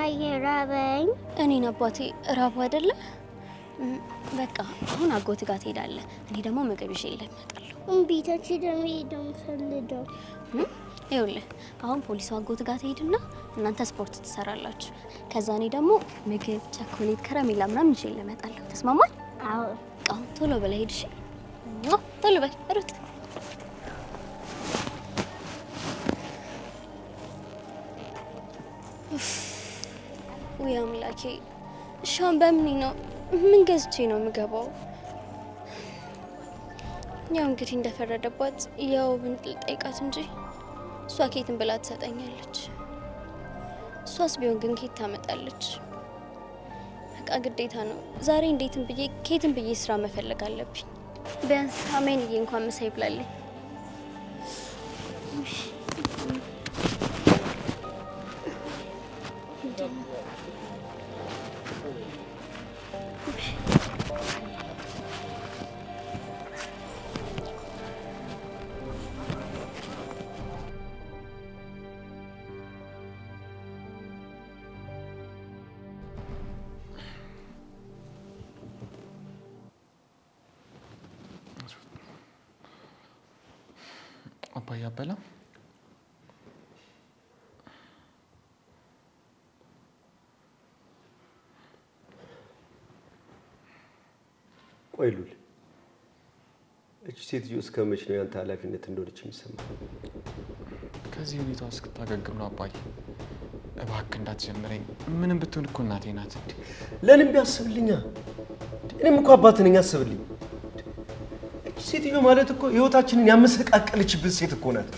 እማዬ ራበኝ። እኔን አባቴ ራቡ አይደለ? በቃ አሁን አጎት ጋር ትሄዳለህ። እኔ ደግሞ ምግብ ይዤልህ እመጣለሁ። ቤታች ደግሞ ሄደው ፈልደው ይኸውልህ አሁን ፖሊሱ አጎት ጋር ትሄድና እናንተ ስፖርት ትሰራላችሁ። ከዛ እኔ ደግሞ ምግብ፣ ቸኮሌት፣ ከረሜላ ምናምን ይዤልህ እመጣለሁ። ተስማማል? አዎ። አሁን ቶሎ በል ሂድ። እሺ ቶሎ በል ሩት። ውይ አምላኬ፣ እሺ አሁን በምን ነው ምን ገዝቼ ነው የምገባው? ያው እንግዲህ እንደፈረደባት ያው ብንጥል ጠይቃት እንጂ እሷ ኬትን ብላ ትሰጠኛለች። እሷስ ቢሆን ግን ኬት ታመጣለች? በቃ ግዴታ ነው ዛሬ እንዴትም ብዬ ኬትን ብዬ ስራ መፈለግ አለብኝ። ቢያንስ አሜንዬ እንኳን ምሳ ይብላልኝ። አባዬ አበላ ቆይ ሉል፣ እቺ ሴትዮ እስከ መቼ ነው ያንተ ኃላፊነት እንደሆነች የሚሰማ? ከዚህ ሁኔታ እስክታገግም ነው አባዬ። እባክህ እንዳትጀምረኝ። ምንም ብትሆን እኮ እናቴ ናት። ለእኔም ቢያስብልኛ፣ እኔም እኮ አባት ነኝ፣ አስብልኝ። እቺ ሴትዮ ማለት እኮ ህይወታችንን ያመሰቃቀለችብን ሴት እኮ ናት።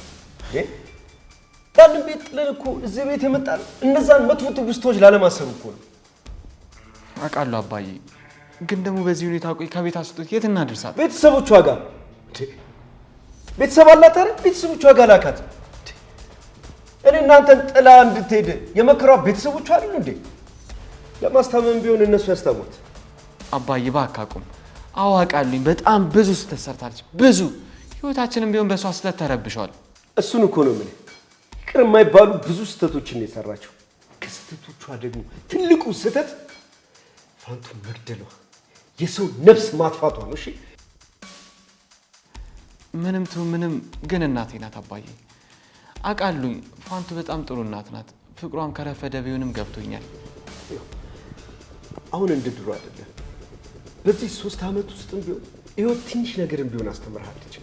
ያንን ቤት ጥለን እኮ እዚህ ቤት የመጣን እነዛን መጥፎ ትውስታዎች ላለማሰብ እኮ ነው። አውቃለሁ አባዬ፣ ግን ደግሞ በዚህ ሁኔታ ቆይ ከቤት አስጡት የት እናድርሳት? ቤተሰቦቿ ጋር ቤተሰብ አላት አይደል? ቤተሰቦቿ ጋር ላካት። እኔ እናንተን ጥላ እንድትሄድ የመከሯ ቤተሰቦቿ አይደሉ እንዴ? ለማስታመም ቢሆን እነሱ ያስታሙት። አባዬ እባክህ አቁም። አውቃለሁኝ በጣም ብዙ ስህተት ሰርታለች። ብዙ ህይወታችንም ቢሆን በሷ ስህተት ተረብሿል። እሱን እኮ ነው የምልህ። ይቅር የማይባሉ ብዙ ስህተቶችን ነው የሰራችው። ከስህተቶቿ ደግሞ ትልቁ ስህተት ፋንቱን መግደሏ፣ የሰው ነፍስ ማጥፋቷ ነው። እሺ ምንም ትሁን ምንም ግን እናቴ ናት አባዬ። አውቃለሁኝ ፋንቱ በጣም ጥሩ እናት ናት። ፍቅሯም ከረፈደ ቢሆንም ገብቶኛል። አሁን እንደ ድሮ አይደለም። በዚህ 3 ዓመት ውስጥም ቢሆን ህይወት ትንሽ ነገርም ቢሆን አስተምርሃለች።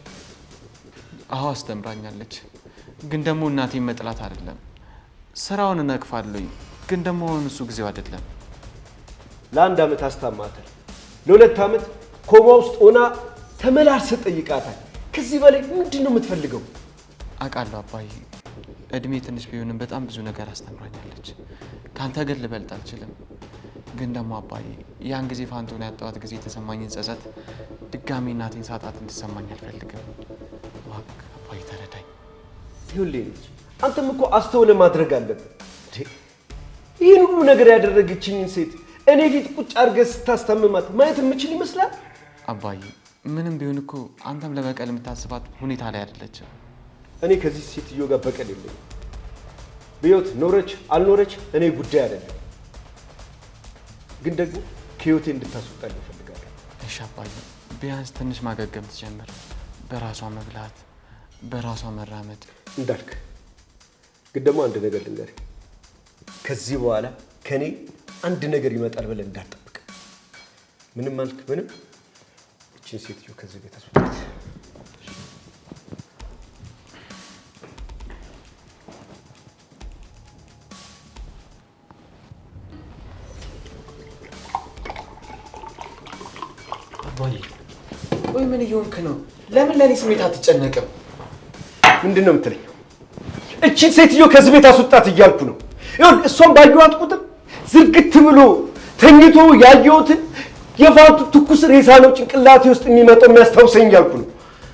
አዎ አስተምራኛለች። ግን ደግሞ እናቴን መጥላት አይደለም። ስራውን እነቅፋለሁኝ፣ ግን ደግሞ አሁን እሱ ጊዜው አይደለም። ለ1 ዓመት አስታማታል። ለ2 ዓመት ኮማ ውስጥ ሆና ተመላልሰህ ጠይቃታል። ከዚህ በላይ ምንድን ነው የምትፈልገው? አውቃለሁ አባዬ፣ እድሜ ትንሽ ቢሆንም በጣም ብዙ ነገር አስተምራኛለች። ካንተ ግን ልበልጥ አልችልም። ግን ደግሞ አባዬ ያን ጊዜ ፋንቱን ያጣኋት ጊዜ የተሰማኝን ጸጸት ድጋሚ እናቴን ሳጣት እንድሰማኝ አልፈልግም። እባክህ አባዬ ተረዳኝ። ይኸውልህ ልጅ፣ አንተም እኮ አስተውለህ ማድረግ አለብህ። ይህን ሁሉ ነገር ያደረገችኝን ሴት እኔ ፊት ቁጭ አድርገህ ስታስታምማት ማየት የምችል ይመስላል? አባዬ ምንም ቢሆን እኮ አንተም ለበቀል የምታስባት ሁኔታ ላይ አይደለችም። እኔ ከዚህ ሴትዮ ጋር በቀል የለኝም። በህይወት ኖረች አልኖረች እኔ ጉዳይ አይደለም። ግን ደግሞ ከህይወቴ እንድታስወጣኝ እፈልጋለሁ። እሺ አባዬ፣ ቢያንስ ትንሽ ማገገም ትጀምር። በራሷ መብላት፣ በራሷ መራመድ እንዳልክ። ግን ደግሞ አንድ ነገር ልንገርህ፣ ከዚህ በኋላ ከኔ አንድ ነገር ይመጣል ብለህ እንዳትጠብቅ። ምንም አልክ ምንም፣ እቺን ሴትዮ ከዚህ ቤት አስወጣት። አባዬ ቆይ ምን እየሆንክ ነው? ለምን ለኔ ስሜት አትጨነቅም? ምንድን ነው የምትለኝ? እቺን ሴትዮ ከዚህ ቤት አስወጣት እያልኩ ነው። ይኸውልህ እሷን ባየኋት ቁጥር ዝርግት ብሎ ተኝቶ ያየሁትን የፋንቱ ትኩስ ሬሳ ነው ጭንቅላቴ ውስጥ የሚመጣው የሚያስታውሰኝ እያልኩ ነው።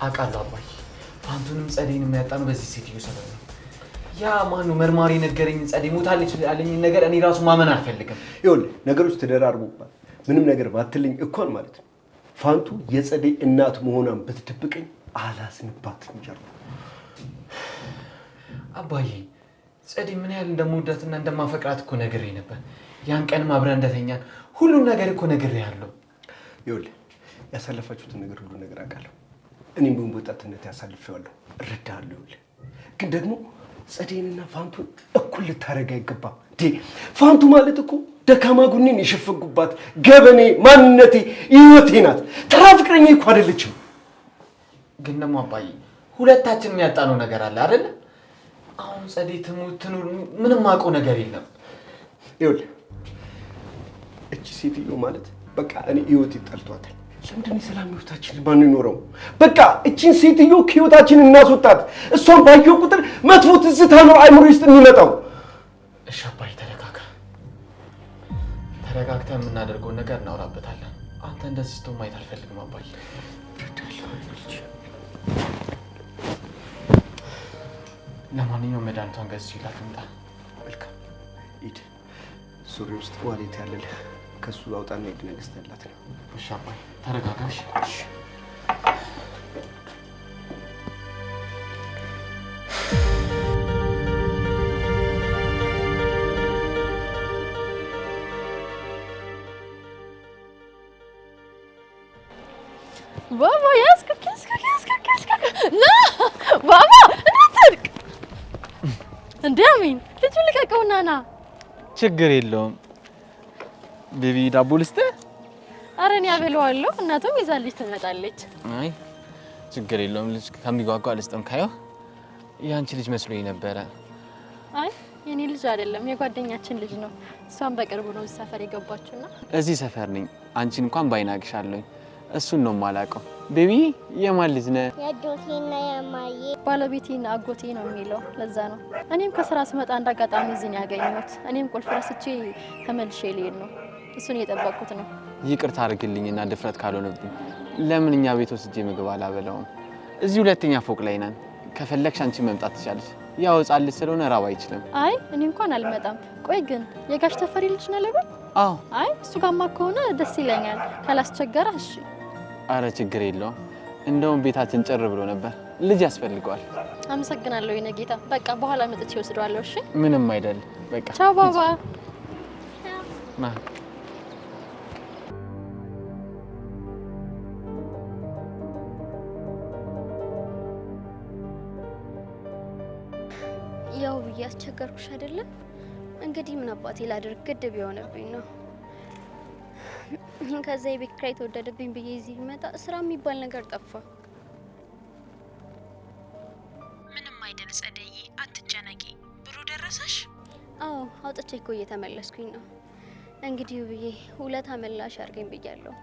አውቃለሁ አባዬ፣ ፋንቱንም ጸደይን የሚያጣነው በዚህ ሴትዮ ሰበብ ነው። ያ ማነው መርማሪ ነገረኝ፣ ጸደይ ሞታለች ያለኝን ነገር እኔ ራሱ ማመን አልፈልግም። ይኸውልህ ነገሮች ተደራርቦባል። ምንም ነገር ባትልኝ እንኳን ማለት ነው ፋንቱ የጸደይ እናት መሆኗን ብትደብቀኝ አላዝንባትም እያልኩ አባዬ፣ ጸዲ ምን ያህል እንደምወዳትና እንደማፈቅራት እኮ ነግሬ ነበር። ያን ቀንም አብረን እንደተኛን ሁሉም ነገር እኮ ነግሬሃለሁ። ይኸውልህ ያሳለፋችሁትን ነገር ሁሉ ነገር አውቃለሁ። እኔም ቢሆን በወጣትነት ያሳልፌዋለሁ፣ እረዳሃለሁ። ይኸውልህ ግን ደግሞ ጸደይንና ፋንቱን እኩል ልታደርግ አይገባም። ፋንቱ ማለት እኮ ደካማ ጎኔን የሸፈጉባት ገበኔ፣ ማንነቴ፣ ህይወቴ ናት። ተራ ፍቅረኛ እኮ አይደለችም። ግን ደግሞ አባዬ ሁለታችን የሚያጣነው ነገር አለ አይደል? አሁን ጸደይ ትሙት ትኑር ምንም አውቀው ነገር የለም። ይኸውልህ እቺ ሴትዮ ማለት በቃ እኔ ህይወቴ ጠልቷታል። ለምንድን ነው የሰላም ህይወታችንን ማንኖረው? በቃ እቺን ሴትዮ ከህይወታችን እናስወጣት። እሷን ባየው ቁጥር መጥፎ ትዝታ ነው አይምሮ ውስጥ የሚመጣው። እሺ አባዬ ተረጋግተን የምናደርገውን ነገር እናወራበታለን። አንተ እንደዚህ ስትሆን ማየት አልፈልግም አባዬ። ለማንኛውም መድኃኒቷን ገዝቼ ላትምጣ። መልካም ሂድ። ሱሪ ውስጥ ዋሌት ያለልህ ከሱ አውጣና ሂድ። ንግስት ያላት ነው። እሺ አባዬ ተረጋጋሽ። እሺ ባባ ያስከክ ና ባባ እናትርቅ እንዴ አሚን ልጁ ልቀቀውና ና። ችግር የለውም ቤቢ ዳቦ ልስጥህ? ኧረ እኔ አበለዋለሁ። እናቱም ይዛልሽ ትመጣለች። አይ ችግር የለውም ልጅ ከሚጓጓ አልስጥም። ካየው ያንቺ ልጅ መስሎኝ ነበረ። አይ የኔ ልጅ አይደለም የጓደኛችን ልጅ ነው። እሷን በቅርቡ ነው እዚህ ሰፈር የገባችውና እዚህ ሰፈር ነኝ። አንቺን እንኳን ባይናግሻለኝ እሱን ነው የማላውቀው። ቤቢ የማን ልጅ ነህ? የአጎቴና የማዬ ባለቤቴና አጎቴ ነው የሚለው ለዛ ነው። እኔም ከስራ ስመጣ እንዳጋጣሚ እዚህ ነው ያገኘሁት። እኔም ቁልፍ ረስቼ ተመልሼ ልሄድ ነው። እሱን እየጠበቅኩት ነው። ይቅርታ አድርግልኝና ድፍረት ካልሆነብኝ ለምን እኛ ቤት ወስጄ ምግብ አላበላውም? እዚህ ሁለተኛ ፎቅ ላይ ነን። ከፈለግሽ አንቺ መምጣት ትችላለሽ። ያው ሕፃን ልጅ ስለሆነ ራብ አይችልም። አይ እኔ እንኳን አልመጣም። ቆይ ግን የጋሽ ተፈሪ ልጅ ነው ለበል? አዎ። አይ እሱ ጋማ ከሆነ ደስ ይለኛል ካላስቸገረ። እሺ አረ ችግር የለውም። እንደውም ቤታችን ጭር ብሎ ነበር። ልጅ ያስፈልገዋል። አመሰግናለሁ የኔ ጌታ። በቃ በኋላ መጥቼ ወስደዋለሁ። እሺ ምንም አይደል። በቃ ቻው ባባ። ና ያው ብዬ አስቸገርኩሽ አይደለም? እንግዲህ ምን አባቴ ላድርግ፣ ግድብ የሆነብኝ ነው። ከዛ የቤት ኪራይ ተወደደብኝ ብዬ እዚህ መጣ። ስራ የሚባል ነገር ጠፋ። ምንም አይደል ጸደዬ፣ አትጨነቂ። ብሩ ደረሰሽ? አዎ አውጥቼ እኮ እየተመለስኩኝ ነው። እንግዲህ ብዬ ውለታ መላሽ አድርገኝ ብያለሁ።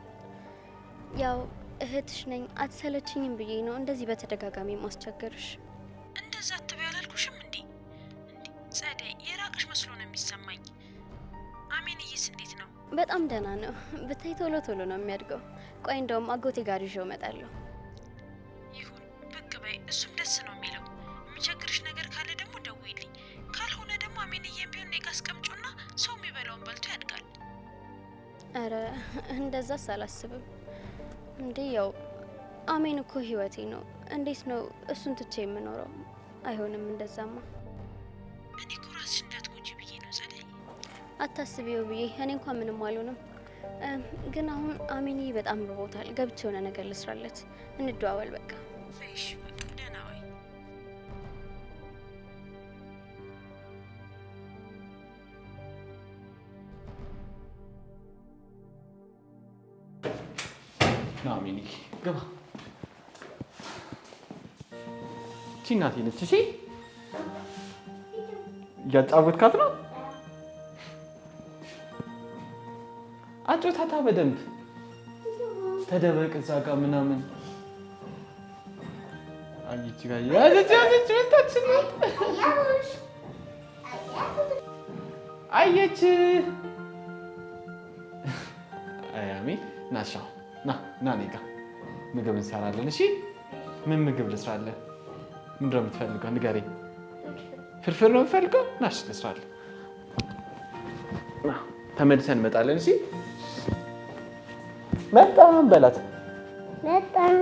ያው እህትሽ ነኝ አትሰለችኝም ብዬ ነው እንደዚህ በተደጋጋሚ ማስቸገርሽ። እንደዛ አትበይ አላልኩሽም እንዴ? ጸደይ የራቅሽ መስሎ ነው የሚሰማኝ። አሜንዬስ እንዴት ነው? በጣም ደህና ነው። ብታይ ቶሎ ቶሎ ነው የሚያድገው። ቆይ እንደውም አጎቴ ጋር ይዤው እመጣለሁ። ይሁን ብቅ በይ፣ እሱም ደስ ነው የሚለው። የሚቸግርሽ ነገር ካለ ደግሞ ደውይልኝ። ካልሆነ ደግሞ አሜንዬም ቢሆን እኔ ጋ አስቀምጪውና ሰው የሚበላውን በልቶ ያድጋል። አረ እንደዛስ አላስብም እንዴ። ያው አሜን እኮ ህይወቴ ነው። እንዴት ነው እሱን ትቼ የምኖረው? አይሆንም እንደዛማ። እኔ እኮ ራስሽ እንዳትጎጂ ብዬ ነው ጸደይ። አታስቢው ብዬ እኔ እንኳን ምንም አልሆንም። ግን አሁን አሜኒ በጣም ርቦታል። ገብቼ የሆነ ነገር ልስራለት። እንደዋወል በቃ። እሺ ደህና ወይ? ና አሜኒ ግባ። እቺ እናቴ ነች። እሺ እያጫወትካት ነው? አጮታታ በደንብ ተደበቅ እዛ ጋር ምናምን። አየች ጋር ያዘች ወጣችን አየች። አያሚ ናሻው ና እኔ ጋ ምግብ እንሰራለን። እሺ ምን ምግብ ልስራለን? ምንድን ነው የምትፈልገው? ንገረኝ። ፍርፍር ነው የምትፈልገው? ናሽ ልስራለን። ተመልሰን እንመጣለን። እሺ መጣን በላት። መጣን።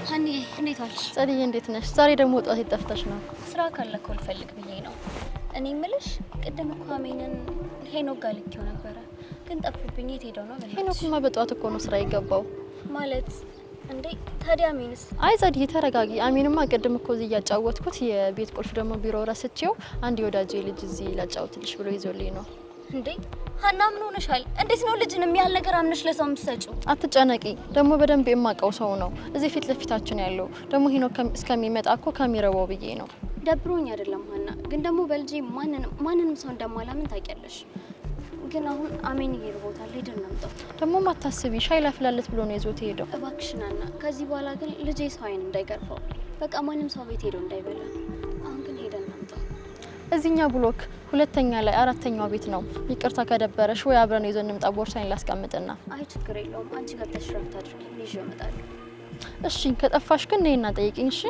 ሀኒ እንዴት ዋልሽ? ጸድዬ እንዴት ነሽ? ዛሬ ደግሞ ወጣት ይጠፍተሽ ነው? ስራ ካለ እኮ ልፈልግ ብዬ ነው። እኔ እምልሽ ቅድም እኮ አሜንን ሄኖክ ጋር ልኬው ነበረ፣ ግን ጠፍብኝ። የት ሄደው ነው? ሄኖክማ በጠዋት እኮ ነው ስራ የገባው። ማለት እንዴ? ታዲያ አሜንስ? አይ ጸድዬ ተረጋጊ። አሜንማ ቅድም እኮ እዚህ እያጫወትኩት የቤት ቁልፍ ደግሞ ቢሮ ረስቼው አንድ የወዳጄ ልጅ እዚህ ላጫውትልሽ ብሎ ይዞልኝ ነው። እንዴ ሀና ምን ሆነሻል? እንዴት ነው ልጅን የሚያህል ነገር አምነሽ ለሰው የምትሰጪው? አትጨነቂ፣ ደግሞ በደንብ የማውቀው ሰው ነው እዚህ ፊት ለፊታችን ያለው። ደግሞ ሄኖክ እስከሚመጣ እኮ ከሚረባው ብዬ ነው። ደብሮኝ አይደለም ሀና፣ ግን ደግሞ በልጄ ማንንም ሰው እንደማላምን ታውቂያለሽ። ግን አሁን አሜን ይርቦታል፣ ሄደን እናምጣው። ደግሞ ማታስቢ፣ ሻይ ላፍላለት ብሎ ነው ይዞት ሄደው። እባክሽን ሀና፣ ከዚህ በኋላ ግን ልጄ ሰው አይን እንዳይገርፈው፣ በቃ ማንም ሰው ቤት ሄደው እንዳይበላ። አሁን ግን ሄደን እናምጣው። እዚህኛ ብሎክ ሁለተኛ ላይ አራተኛው ቤት ነው። ይቅርታ ከደበረሽ ወይ አብረን ይዘን እንምጣ፣ ቦርሳዬን ላስቀምጥና። አይ ችግር የለውም፣ አንቺ ገብተሽ ረፍት አድርጊ፣ ይዤ እመጣለሁ። እሺ ከጠፋሽ ግን ነይና ጠይቂኝ። እሺ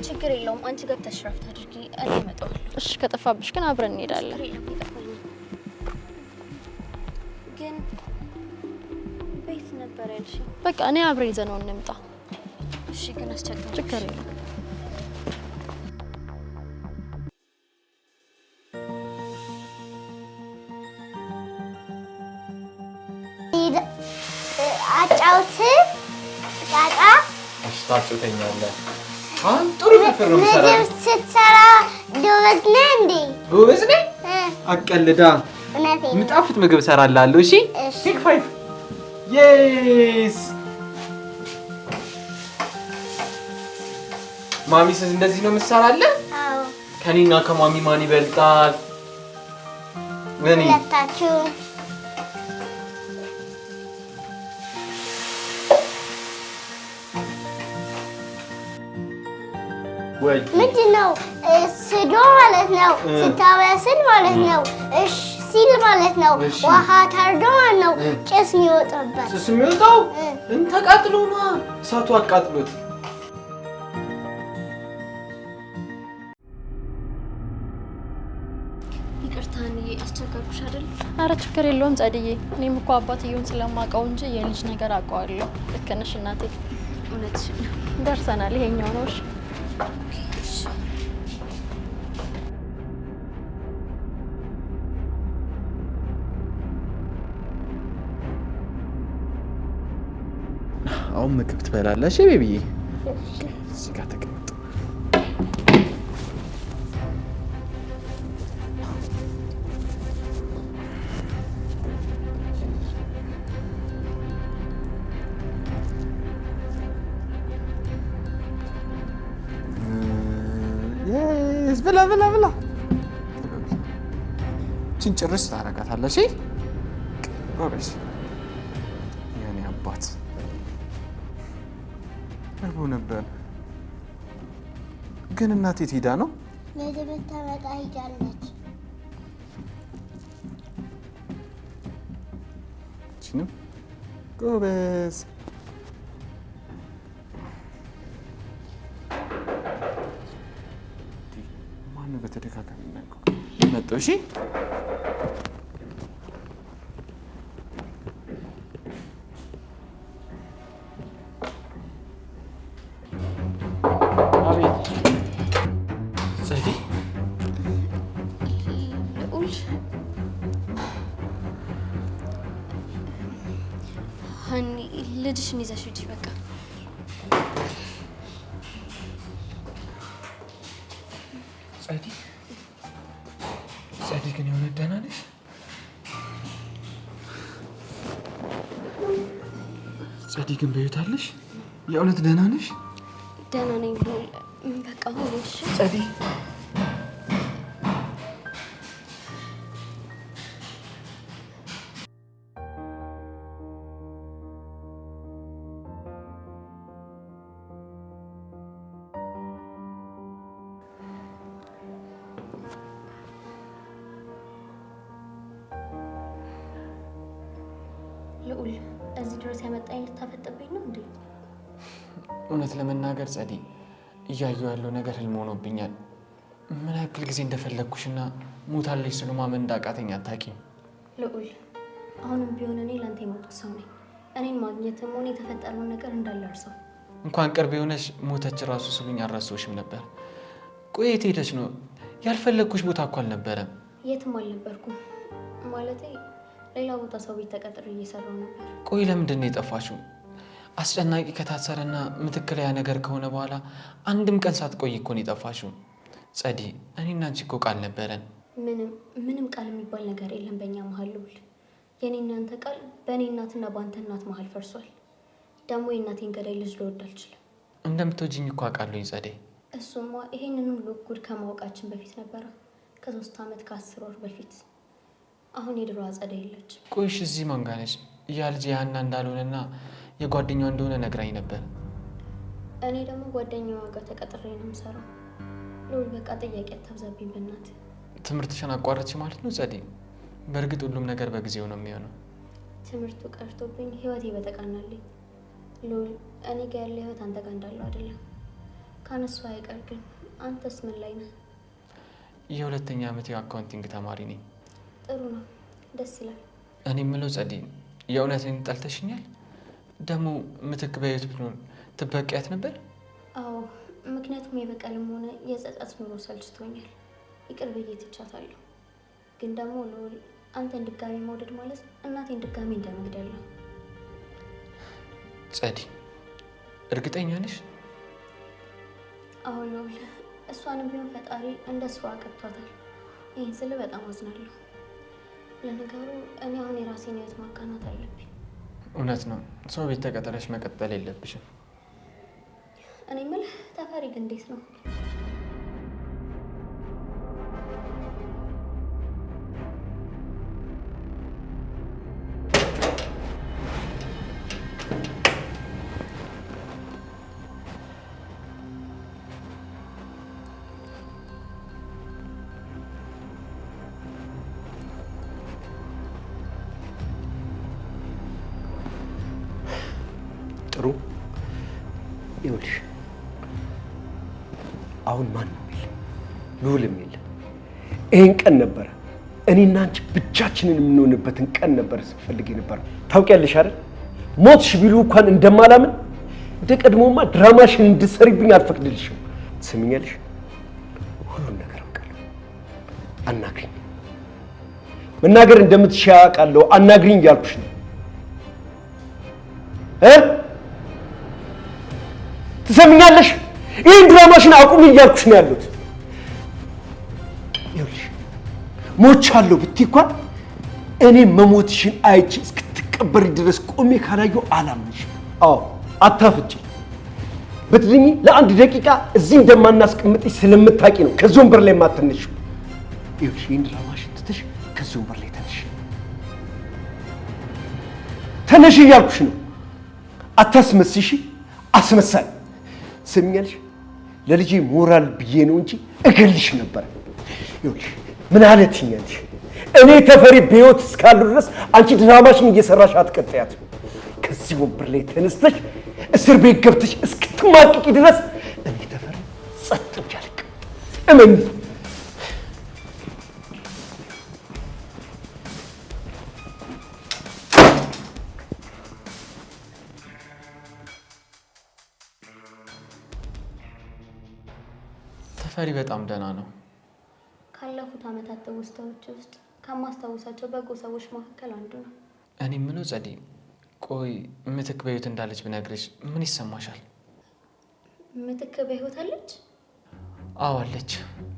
ችግር የለውም፣ አንቺ ገብተሽ ረፍት አድርጊ፣ እኔ እመጣለሁ። እሺ ከጠፋብሽ ግን አብረን እንሄዳለን። ግን ቤት ነበር ያልሽ? በቃ እኔ አብረን ይዘነው እንምጣ። እሺ ግን አስቸጋሪ። ችግር የለም። አጫውት ጣጣ ታጭተኛለህ። አሁን ጥሩ ፍርፍር ነው የምሰራው። ምግብ ስትሰራ ጎበዝ ነህ እንዴ? ጎበዝ ነኝ? አቀልዳ እውነቴን ነው። ምጣፍጥ ምግብ እሰራልሃለሁ። እሺ እሺ። ቴክ 5 የስ ማሚስ እንደዚህ ነው የምትሰራለህ? አዎ። ከኔና ከማሚ ማን ይበልጣል? እኔ ሁለታችሁ ወይ ምንድን ነው ስዶ ማለት ነው። ስታበስል ማለት ነው። እሺ ሲል ማለት ነው። እሺ። ውሃ ታርዶ ማለት ነው። ጭስ የሚወጣበት ስስ የሚወጣው ተቃጥሎ ነው። እሳቱ አቃጥሎት። ይቅርታ እኔ አስቸገርኩሽ አይደል? አረ ችግር የለውም ጸድዬ። እኔም እኮ አባትየውን ስለማውቀው እንጂ የልጅ ነገር አውቀዋለሁ። ልክ ነሽ እናቴ። እውነትሽን ነው። ደርሰናል። ይሄኛው ነው። እሺ አሁን ምግብ ትበላለሽ ቤቢዬ? እዚህ ጋር ተቀመጥ። ብላ ብላ ብላ። ችን ጭርስ ታረጋታለሽ። ጎበዝ የኔ አባት። እርቦ ነበር ግን እናቴ ሄዳ ነው? ምግብ ታመጣ ሄዳለች። ችንም ጎበዝ። ማነው በተደጋጋሚ የሚናገረው? መጣሁ። እሺ ሀኒ ልጅሽን ይዘሽ ሂጂ በቃ። ጸዲ ግን የሆነ ደህና ነሽ? ጸዲ ግን በሕይወት አለሽ? የእውነት ደህና ነሽ? ደህና ነኝ ብሎ በቃ ሆነሽ ጸዲ ልዑል እዚህ ድረስ ያመጣኝ ልታፈጥብኝ ነው እንዴ? እውነት ለመናገር ጸዲ እያየሁ ያለው ነገር ህልም ሆኖብኛል። ምን ያክል ጊዜ እንደፈለግኩሽና ሞታለች ስሉ ማመን እንዳቃተኝ አታውቂም። ልዑል አሁንም ቢሆን እኔ ለአንተ የሞትኩ ሰው ነኝ። እኔን ማግኘትም ሆነ የተፈጠረውን ነገር እንዳለ እርሰው። እንኳን ቅርብ የሆነሽ ሞተች ራሱ ስሉኝ አልረሳሁሽም ነበር። ቆይ የት ሄደሽ ነው? ያልፈለግኩሽ ቦታ እኮ አልነበረም። የትም አልነበርኩም። ማለቴ ሌላ ቦታ ሰው ቤት ተቀጥሬ እየሰራሁ ነበር። ቆይ ለምንድን ነው የጠፋሽው? አስጨናቂ ከታሰረና ምትክለያ ነገር ከሆነ በኋላ አንድም ቀን ሳትቆይ እኮ ነው የጠፋሽው። ጸዲ፣ እኔና አንቺ እኮ ቃል ነበረን። ምንም ቃል የሚባል ነገር የለም በእኛ መሀል ልውል። የኔ እናንተ ቃል በእኔ እናትና በአንተ እናት መሀል ፈርሷል። ደግሞ የእናቴን ገዳይ ልጅ ልወድ አልችልም። እንደምትወጂኝ እኮ አውቃለሁኝ ጸዴ። እሱማ ይሄንን ሁሉ ጉድ ከማወቃችን በፊት ነበረ፣ ከ3 ዓመት ከ10 ወር በፊት። አሁን የድሮ ጸዴ የለች። ቆይሽ እዚህ ማን ጋር ነሽ? ያ ልጅ ያና እንዳልሆነና የጓደኛዋ እንደሆነ ነግራኝ ነበር። እኔ ደግሞ ጓደኛዋ ጋር ተቀጥሬ ነው የምሰራው። ልውል በቃ ጥያቄ አታብዛብኝ በእናትህ። ትምህርትሽን አቋረጥሽ ማለት ነው ጸዴ? በእርግጥ ሁሉም ነገር በጊዜው ነው የሚሆነው። ትምህርቱ ቀርቶብኝ ህይወቴ በተቃናልኝ። ልውል እኔ ጋር ያለ ህይወት አንተ ጋር እንዳለው አይደለም። ካነሱ አይቀር ግን አንተስ ምን ላይ ነህ? የ2ኛ ዓመት የአካውንቲንግ ተማሪ ነኝ። ጥሩ ነው፣ ደስ ይላል። እኔ የምለው ጸዴ፣ የእውነትን ጠልተሽኛል? ደግሞ ምትክ በህይወት ብትኖር ትበቂያት ነበር? አዎ፣ ምክንያቱም የበቀልም ሆነ የጸጸት ኑሮ ሰልችቶኛል። ይቅር ብዬ ትቻታለሁ። ግን ደግሞ ልውል አንተን ድጋሚ መውደድ ማለት እናቴን ድጋሚ እንደመግደል ነው። ጸዲ፣ እርግጠኛ ነሽ? አሁን ልውል እሷንም ቢሆን ፈጣሪ እንደ ስሯ አቀጥቷታል። ይህን ስል በጣም አዝናለሁ። ለነገሩ እኔ አሁን የራሴን ህይወት ማቃናት አለብኝ። እውነት ነው፣ ሰው ቤት ተቀጠረሽ መቀጠል የለብሽም። እኔ የምልህ ተፈሪ ግን እንዴት ነው? ጥሩ ይኸውልሽ፣ አሁን ማን ነው የሚል ልውልም የለ። ይሄን ቀን ነበረ እኔና አንቺ ብቻችንን የምንሆንበትን ቀን ነበር ስፈልግ ነበር። ታውቂያለሽ አይደል? ሞትሽ ቢሉ እንኳን እንደማላምን እንደ ቀድሞማ ድራማሽን እንድትሰሪብኝ አልፈቅድልሽም። ትሰሚኛለሽ? ሁሉን ነገር አውቃለሁ። አናግሪኝ። መናገር እንደምትሻ አውቃለሁ። አናግሪኝ እያልኩሽ ነው። ትሰሚኛለሽ? ይህን ድራማሽን አቁሚ እያልኩሽ ነው ያሉት። ይኸውልሽ ሞቻለሁ ብትይ እንኳን እኔ መሞትሽን አይቼ እስክትቀበሪ ድረስ ቆሜ ካላየሁ አላምንሽም። አዎ አታፍጪ። ብትድኚ ለአንድ ደቂቃ እዚህ እንደማናስቀምጥሽ ስለምታውቂ ነው ከዚህ ወንበር ላይ የማትነሺው። ይኸውልሽ ይህን ድራማሽን ትተሽ ከዚህ ወንበር ላይ ተነሽ። ተነሽ እያልኩሽ ነው። አታስመስሽ። አስመሳይ። ትሰሚኛለሽ? ለልጄ ሞራል ብዬ ነው እንጂ እገልሽ ነበር። ይኸውልሽ ምን አለ ትይኛለሽ? እኔ ተፈሪ በሕይወት እስካለሁ ድረስ አንቺ ድራማሽን እየሰራሽ አትቀጥያት። ከዚህ ወንበር ላይ ተነስተሽ እስር ቤት ገብተሽ እስክትማቅቂ ድረስ እኔ ተፈሪ ጸጥ ብዬ አልቀመጥም። እመኚ። ተፈሪ በጣም ደህና ነው። ካለፉት ዓመታት ትውስታዎች ውስጥ ከማስታወሳቸው በጎ ሰዎች መካከል አንዱ ነው። እኔ የምለው ጸዲ፣ ቆይ ምትክ በሕይወት እንዳለች ብነግርሽ ምን ይሰማሻል? ምትክ በሕይወት አለች? አዎ አለች።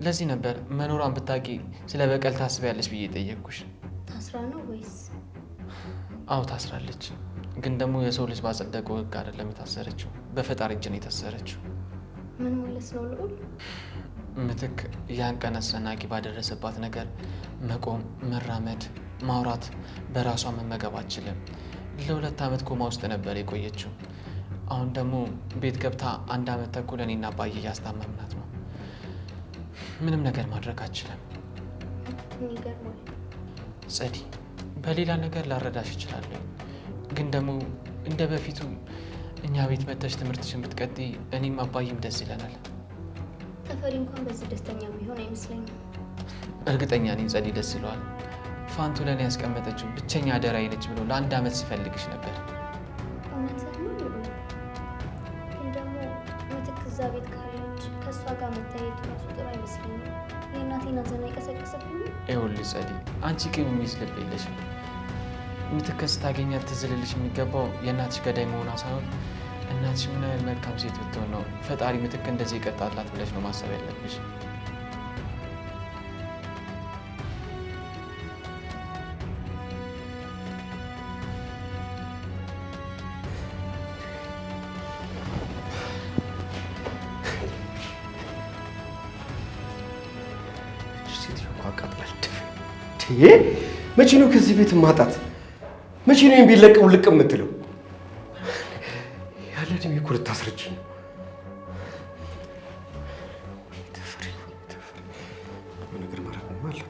ለዚህ ነበር መኖሯን ብታውቂ ስለ በቀል ታስቢያለሽ ብዬ ጠየቅኩሽ። ታስራ ነው ወይስ? አዎ ታስራለች። ግን ደግሞ የሰው ልጅ ባጸደቀው ሕግ አይደለም የታሰረችው፣ በፈጣሪ እጅ ነው የታሰረችው። ምን ማለት ነው ልዑል? ምትክ ያን ቀን አስጨናቂ ባደረሰባት ነገር መቆም፣ መራመድ፣ ማውራት፣ በራሷ መመገብ አትችልም። ለ2 ዓመት ኮማ ውስጥ ነበር የቆየችው። አሁን ደግሞ ቤት ገብታ 1 ዓመት ተኩል እኔና አባዬ እያስታመምናት ነው። ምንም ነገር ማድረግ አትችልም። ይገርማል። ጸዲ፣ በሌላ ነገር ላረዳሽ እችላለሁ፣ ግን ደግሞ እንደ በፊቱ እኛ ቤት መተሽ ትምህርትሽን ብትቀጥይ እኔም አባዬም ደስ ይለናል። ተፈሪ እንኳን በዚህ ደስተኛ የሚሆን አይመስለኝም። እርግጠኛ ነኝ ጸዲ ደስ ይለዋል። ፋንቱ ለእኔ ያስቀመጠችው ብቸኛ አደራዬ ነች ብሎ ለ1 ዓመት ሲፈልግሽ ነበር። እውነትህን ነው ልዑል? ግን ደግሞ እዛ ቤት ካለች ከእሷ ጋር መታየት ራሱ ጥሩ አይመስለኝም። የእናቴን ሐዘን አይቀሰቅስብኝም? ይኸውልሽ ጸዲ፣ አንቺ ቂም የሚይዝ ልብ የለሽም። ምትከስ ታገኛት ትዝልልሽ የሚገባው የእናትሽ ገዳይ መሆኗ ሳይሆን እናትሽ ምን ያህል መልካም ሴት ብትሆን ነው ፈጣሪ ምትክ እንደዚህ ይቀጣላት ብለሽ ነው ማሰብ ያለብሽ። መቼ ነው ከዚህ ቤት ማጣት? መቼ ነው ይሄን ቤት ለቀህ ውልቅ የምትለው? ያለ እድሜ እኮ ልታስረጅኝ ነው። ነገር ማድረግ ማለት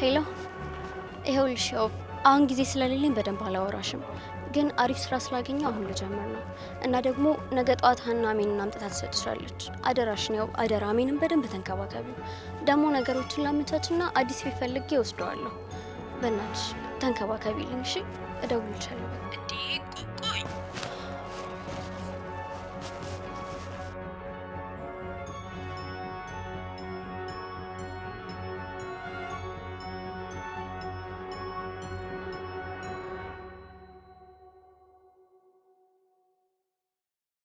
ሄሎ፣ ይኸውልሽ ያው አሁን ጊዜ ስለሌለኝ በደንብ አላወራሽም፣ ግን አሪፍ ስራ ስላገኘው አሁን ልጀምር ነው እና ደግሞ ነገ ጠዋት ሀና አሜንን አምጥታ ትሰጥሻለች። አደራሽን፣ ያው አደራ አሜንን በደንብ ተንከባከቢው። ደግሞ ነገሮችን ላመቻችና አዲስ ቤት ፈልጌ እወስደዋለሁ። በእናትሽ ተንከባከቢልኝ እሺ? እደውልልሻለሁ። እንዴ